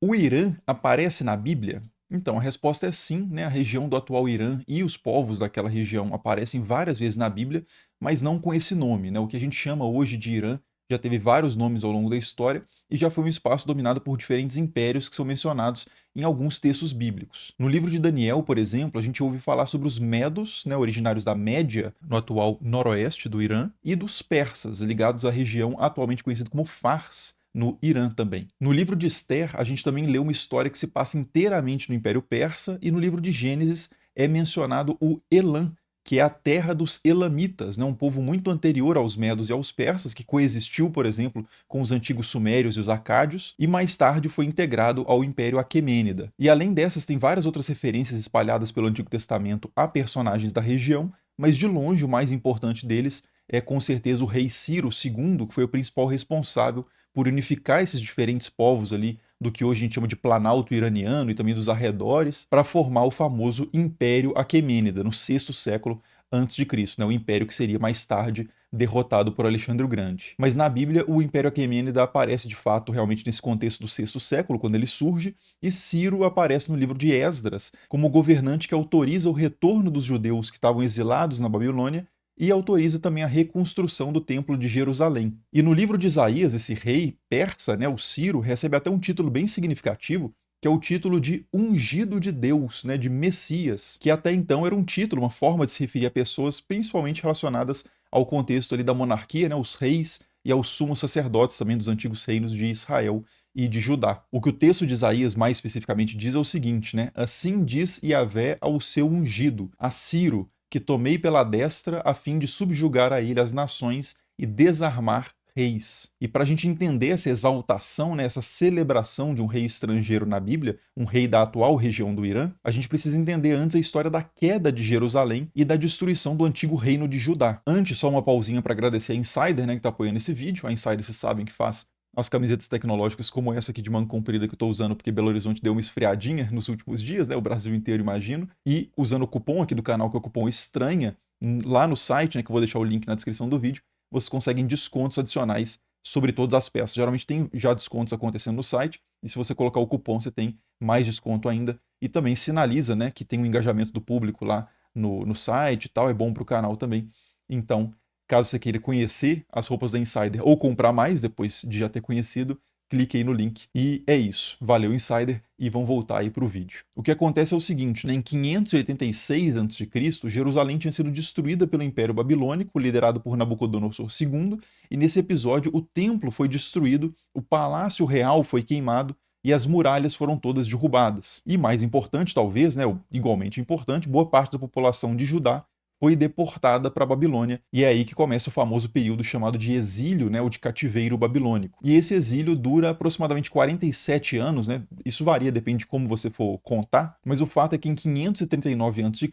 O Irã aparece na Bíblia? Então, a resposta é sim, né? A região do atual Irã e os povos daquela região aparecem várias vezes na Bíblia, mas não com esse nome, né? O que a gente chama hoje de Irã já teve vários nomes ao longo da história e já foi um espaço dominado por diferentes impérios que são mencionados em alguns textos bíblicos. No livro de Daniel, por exemplo, a gente ouve falar sobre os Medos, né, originários da Média, no atual noroeste do Irã, e dos persas, ligados à região atualmente conhecida como Fars, no Irã também. No livro de Esther, a gente também lê uma história que se passa inteiramente no Império Persa, e no livro de Gênesis é mencionado o Elam, que é a terra dos Elamitas, né? Um povo muito anterior aos Medos e aos Persas, que coexistiu, por exemplo, com os antigos Sumérios e os Acádios, e mais tarde foi integrado ao Império Aquemênida. E além dessas, tem várias outras referências espalhadas pelo Antigo Testamento a personagens da região, mas de longe o mais importante deles é com certeza o rei Ciro II, que foi o principal responsável por unificar esses diferentes povos ali do que hoje a gente chama de Planalto Iraniano e também dos arredores, para formar o famoso Império Aquemênida, no sexto século antes de Cristo, né? O império que seria mais tarde derrotado por Alexandre o Grande. Mas na Bíblia, o Império Aquemênida aparece de fato realmente nesse contexto do sexto século, quando ele surge, e Ciro aparece no livro de Esdras como governante que autoriza o retorno dos judeus que estavam exilados na Babilônia e autoriza também a reconstrução do Templo de Jerusalém. E no livro de Isaías, esse rei persa, né, o Ciro, recebe até um título bem significativo, que é o título de ungido de Deus, né, de Messias, que até então era um título, uma forma de se referir a pessoas principalmente relacionadas ao contexto ali da monarquia, né, os reis e aos sumos sacerdotes também dos antigos reinos de Israel e de Judá. O que o texto de Isaías mais especificamente diz é o seguinte, né? Assim diz Yahvé ao seu ungido, a Ciro, que tomei pela destra a fim de subjugar a ele as nações e desarmar reis. E para a gente entender essa exaltação, né, essa celebração de um rei estrangeiro na Bíblia, um rei da atual região do Irã, a gente precisa entender antes a história da queda de Jerusalém e da destruição do antigo reino de Judá. Antes, só uma pausinha para agradecer a Insider, né, que está apoiando esse vídeo. A Insider, vocês sabem que faz as camisetas tecnológicas como essa aqui de manga comprida que eu estou usando porque Belo Horizonte deu uma esfriadinha nos últimos dias, né? O Brasil inteiro, imagino. E usando o cupom aqui do canal, que é o cupom ESTRANHA, lá no site, né, que eu vou deixar o link na descrição do vídeo, vocês conseguem descontos adicionais sobre todas as peças. Geralmente tem já descontos acontecendo no site, e se você colocar o cupom, você tem mais desconto ainda. E também sinaliza, né, que tem um engajamento do público lá no site e tal, é bom para o canal também. Então, caso você queira conhecer as roupas da Insider ou comprar mais depois de já ter conhecido, clique aí no link. E é isso. Valeu, Insider, e vamos voltar aí para o vídeo. O que acontece é o seguinte, né? Em 586 a.C., Jerusalém tinha sido destruída pelo Império Babilônico, liderado por Nabucodonosor II, e nesse episódio o templo foi destruído, o palácio real foi queimado e as muralhas foram todas derrubadas. E mais importante, talvez, né, igualmente importante, boa parte da população de Judá foi deportada para a Babilônia, e é aí que começa o famoso período chamado de exílio, né, ou de cativeiro babilônico. E esse exílio dura aproximadamente 47 anos, né? Isso varia, depende de como você for contar, mas o fato é que em 539 a.C.,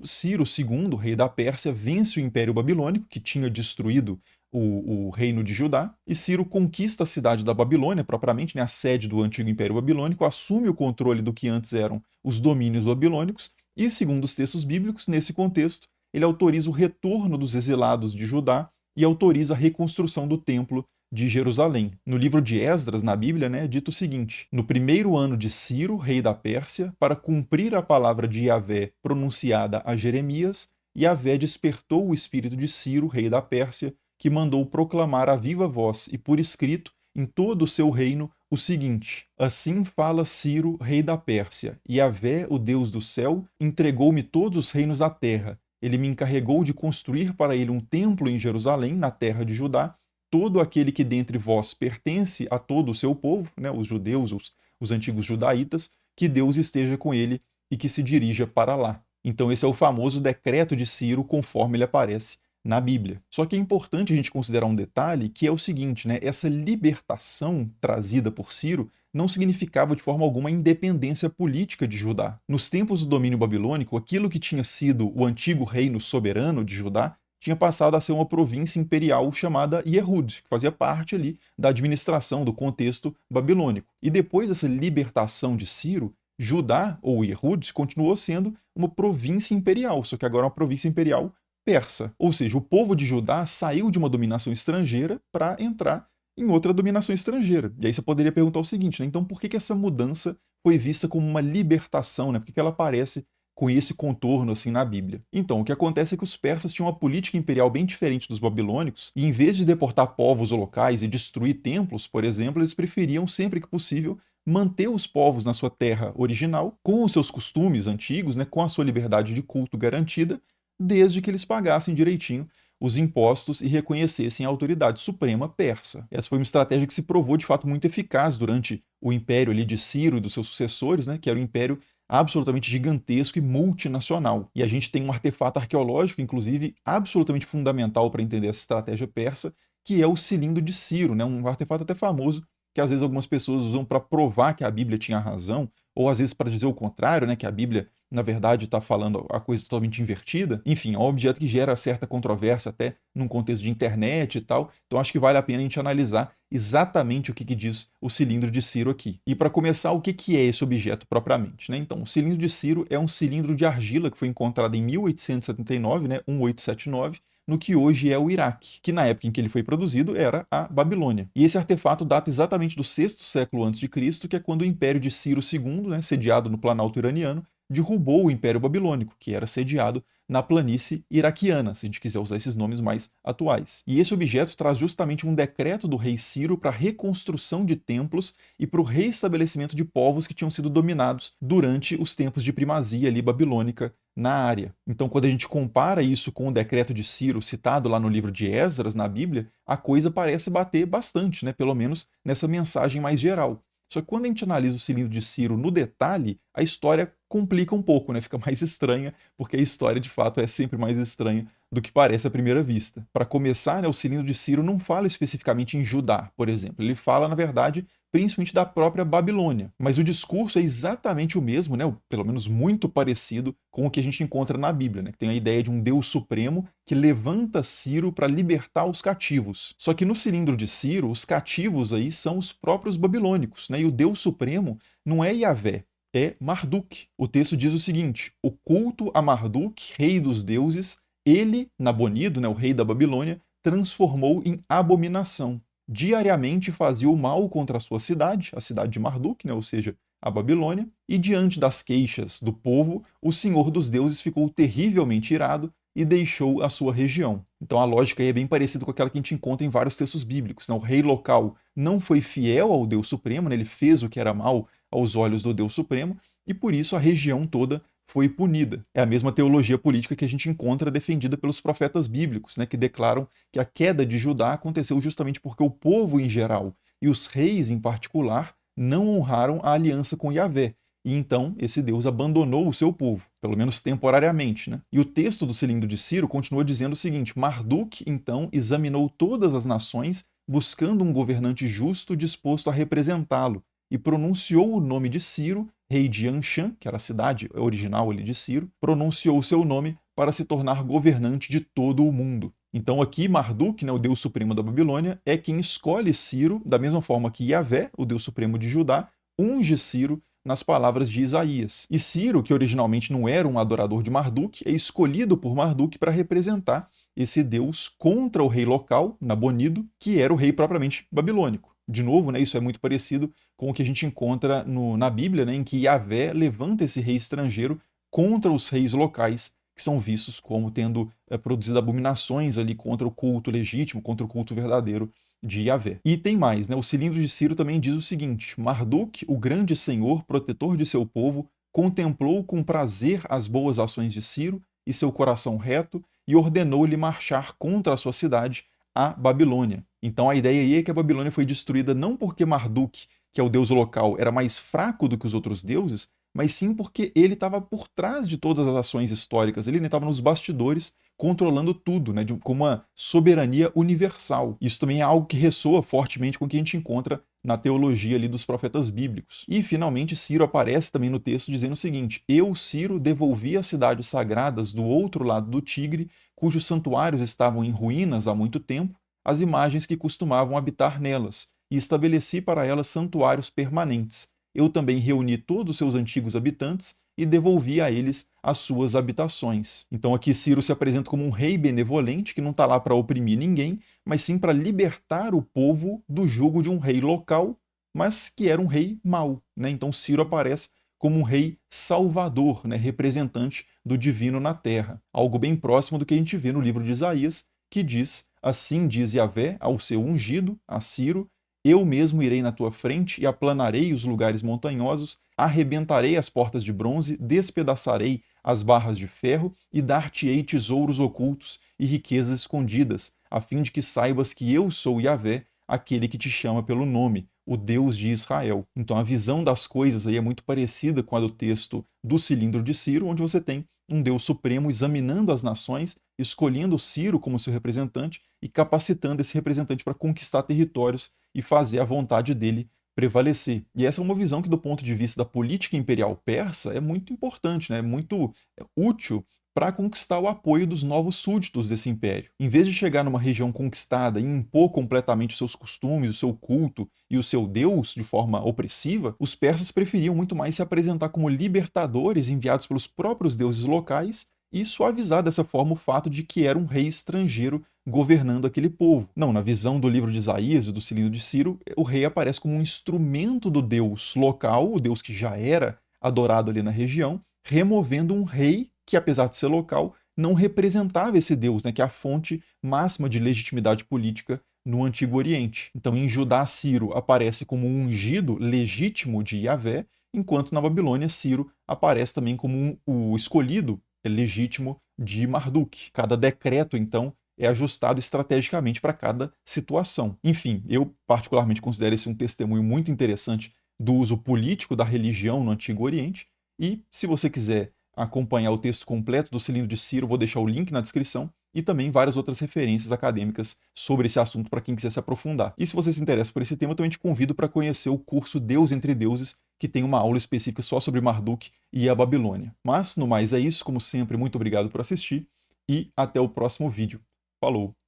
Ciro II, rei da Pérsia, vence o Império Babilônico, que tinha destruído o reino de Judá, e Ciro conquista a cidade da Babilônia, propriamente, né, a sede do antigo Império Babilônico, assume o controle do que antes eram os domínios babilônicos, e, segundo os textos bíblicos, nesse contexto, ele autoriza o retorno dos exilados de Judá e autoriza a reconstrução do templo de Jerusalém. No livro de Esdras, na Bíblia, né, é dito o seguinte: no primeiro ano de Ciro, rei da Pérsia, para cumprir a palavra de Yahvé pronunciada a Jeremias, Yahvé despertou o espírito de Ciro, rei da Pérsia, que mandou proclamar a viva voz e por escrito em todo o seu reino o seguinte: assim fala Ciro, rei da Pérsia, Yahvé, o Deus do céu, entregou-me todos os reinos da terra. Ele me encarregou de construir para ele um templo em Jerusalém, na terra de Judá. Todo aquele que dentre vós pertence a todo o seu povo, né, os judeus, os antigos judaítas, que Deus esteja com ele e que se dirija para lá. Então esse é o famoso decreto de Ciro, conforme ele aparece na Bíblia. Só que é importante a gente considerar um detalhe, que é o seguinte, né? Essa libertação trazida por Ciro não significava de forma alguma a independência política de Judá. Nos tempos do domínio babilônico, aquilo que tinha sido o antigo reino soberano de Judá tinha passado a ser uma província imperial chamada Yehud, que fazia parte ali da administração do contexto babilônico. E depois dessa libertação de Ciro, Judá, ou Yehud, continuou sendo uma província imperial, só que agora é uma província imperial persa. Ou seja, o povo de Judá saiu de uma dominação estrangeira para entrar em outra dominação estrangeira. E aí você poderia perguntar o seguinte, né? Então por que que essa mudança foi vista como uma libertação, né? Por que que ela aparece com esse contorno assim na Bíblia? Então, o que acontece é que os persas tinham uma política imperial bem diferente dos babilônicos, e em vez de deportar povos locais e destruir templos, por exemplo, eles preferiam sempre que possível manter os povos na sua terra original, com os seus costumes antigos, né, com a sua liberdade de culto garantida, desde que eles pagassem direitinho os impostos e reconhecessem a autoridade suprema persa. Essa foi uma estratégia que se provou de fato muito eficaz durante o império ali de Ciro e dos seus sucessores, né, que era um império absolutamente gigantesco e multinacional. E a gente tem um artefato arqueológico, inclusive, absolutamente fundamental para entender essa estratégia persa, que é o cilindro de Ciro, né, um artefato até famoso, que às vezes algumas pessoas usam para provar que a Bíblia tinha razão, ou às vezes para dizer o contrário, né, que a Bíblia na verdade está falando a coisa totalmente invertida. Enfim, é um objeto que gera certa controvérsia até num contexto de internet e tal. Então acho que vale a pena a gente analisar exatamente o que diz o cilindro de Ciro aqui. E para começar, o que é esse objeto propriamente, né? Então, o cilindro de Ciro é um cilindro de argila que foi encontrado em 1879, né, 1879, no que hoje é o Iraque, que na época em que ele foi produzido era a Babilônia. E esse artefato data exatamente do sexto século antes de Cristo, que é quando o Império de Ciro II, né, sediado no Planalto iraniano, derrubou o Império Babilônico, que era sediado na planície iraquiana, se a gente quiser usar esses nomes mais atuais. E esse objeto traz justamente um decreto do rei Ciro para a reconstrução de templos e para o reestabelecimento de povos que tinham sido dominados durante os tempos de primazia ali babilônica na área. Então, quando a gente compara isso com o decreto de Ciro citado lá no livro de Esdras, na Bíblia, a coisa parece bater bastante, né? Pelo menos nessa mensagem mais geral. Só que quando a gente analisa o cilindro de Ciro no detalhe, a história complica um pouco, né? Fica mais estranha, porque a história de fato é sempre mais estranha do que parece à primeira vista. Para começar, né, o cilindro de Ciro não fala especificamente em Judá, por exemplo. Ele fala, na verdade, principalmente da própria Babilônia. Mas o discurso é exatamente o mesmo, né? Pelo menos muito parecido com o que a gente encontra na Bíblia, né? Que tem a ideia de um Deus supremo que levanta Ciro para libertar os cativos. Só que no cilindro de Ciro, os cativos aí são os próprios babilônicos, né? E o Deus supremo não é Yahvé, é Marduk. O texto diz o seguinte: o culto a Marduk, rei dos deuses, ele, Nabonido, né, o rei da Babilônia, transformou em abominação. Diariamente fazia o mal contra a sua cidade, a cidade de Marduk, né, ou seja, a Babilônia, e diante das queixas do povo, o Senhor dos deuses ficou terrivelmente irado e deixou a sua região. Então a lógica aí é bem parecida com aquela que a gente encontra em vários textos bíblicos, né? O rei local não foi fiel ao Deus Supremo, né? Ele fez o que era mal aos olhos do Deus Supremo, e por isso a região toda foi punida. É a mesma teologia política que a gente encontra defendida pelos profetas bíblicos, né, que declaram que a queda de Judá aconteceu justamente porque o povo em geral e os reis em particular não honraram a aliança com Yahvé. E então esse Deus abandonou o seu povo, pelo menos temporariamente. Né? E o texto do cilindro de Ciro continua dizendo o seguinte: Marduk então examinou todas as nações, buscando um governante justo disposto a representá-lo, e pronunciou o nome de Ciro, rei de Anshan, que era a cidade original ali de Ciro, pronunciou o seu nome para se tornar governante de todo o mundo. Então aqui Marduk, né, o deus supremo da Babilônia, é quem escolhe Ciro, da mesma forma que Yahvé, o deus supremo de Judá, unge Ciro nas palavras de Isaías. E Ciro, que originalmente não era um adorador de Marduk, é escolhido por Marduk para representar esse deus contra o rei local, Nabonido, que era o rei propriamente babilônico. De novo, né, isso é muito parecido com o que a gente encontra na Bíblia, né, em que Yahvé levanta esse rei estrangeiro contra os reis locais, que são vistos como tendo produzido abominações ali contra o culto legítimo, contra o culto verdadeiro de Yahvé. E tem mais, né? O cilindro de Ciro também diz o seguinte: Marduk, o grande senhor, protetor de seu povo, contemplou com prazer as boas ações de Ciro e seu coração reto e ordenou-lhe marchar contra a sua cidade, a Babilônia. Então a ideia aí é que a Babilônia foi destruída não porque Marduk, que é o deus local, era mais fraco do que os outros deuses, mas sim porque ele estava por trás de todas as ações históricas, ele estava nos bastidores controlando tudo, né, com uma soberania universal. Isso também é algo que ressoa fortemente com o que a gente encontra na teologia ali dos profetas bíblicos. E finalmente Ciro aparece também no texto dizendo o seguinte: eu, Ciro, devolvi as cidades sagradas do outro lado do Tigre, cujos santuários estavam em ruínas há muito tempo, as imagens que costumavam habitar nelas, e estabeleci para elas santuários permanentes. eu também reuni todos os seus antigos habitantes e devolvi a eles as suas habitações. Então aqui Ciro se apresenta como um rei benevolente que não está lá para oprimir ninguém, mas sim para libertar o povo do jugo de um rei local, mas que era um rei mau, né? Então Ciro aparece como um rei salvador, né? Representante do divino na terra. Algo bem próximo do que a gente vê no livro de Isaías, que diz: assim diz Yahvé ao seu ungido, a Ciro, eu mesmo irei na tua frente e aplanarei os lugares montanhosos, arrebentarei as portas de bronze, despedaçarei as barras de ferro e dar-te-ei tesouros ocultos e riquezas escondidas, a fim de que saibas que eu sou Yahvé, aquele que te chama pelo nome, o Deus de Israel. Então a visão das coisas aí é muito parecida com a do texto do cilindro de Ciro, onde você tem um Deus supremo examinando as nações, escolhendo Ciro como seu representante e capacitando esse representante para conquistar territórios e fazer a vontade dele prevalecer. E essa é uma visão que, do ponto de vista da política imperial persa, é muito importante, né? É muito útil para conquistar o apoio dos novos súditos desse império. Em vez de chegar numa região conquistada e impor completamente os seus costumes, o seu culto e o seu Deus de forma opressiva, os persas preferiam muito mais se apresentar como libertadores enviados pelos próprios deuses locais e suavizar dessa forma o fato de que era um rei estrangeiro governando aquele povo. Não, na visão do livro de Isaías e do cilindro de Ciro, o rei aparece como um instrumento do deus local, o deus que já era adorado ali na região, removendo um rei que, apesar de ser local, não representava esse deus, né, que é a fonte máxima de legitimidade política no Antigo Oriente. Então, em Judá, Ciro aparece como um ungido legítimo de Yahvé, enquanto na Babilônia, Ciro aparece também como o escolhido legítimo de Marduk. Cada decreto, então, é ajustado estrategicamente para cada situação. Enfim, eu particularmente considero esse um testemunho muito interessante do uso político da religião no Antigo Oriente. E, se você quiser acompanhar o texto completo do Cilindro de Ciro, vou deixar o link na descrição e também várias outras referências acadêmicas sobre esse assunto para quem quiser se aprofundar. E se você se interessa por esse tema, eu também te convido para conhecer o curso Deus entre Deuses, que tem uma aula específica só sobre Marduk e a Babilônia. Mas, no mais, é isso. Como sempre, muito obrigado por assistir e até o próximo vídeo. Falou!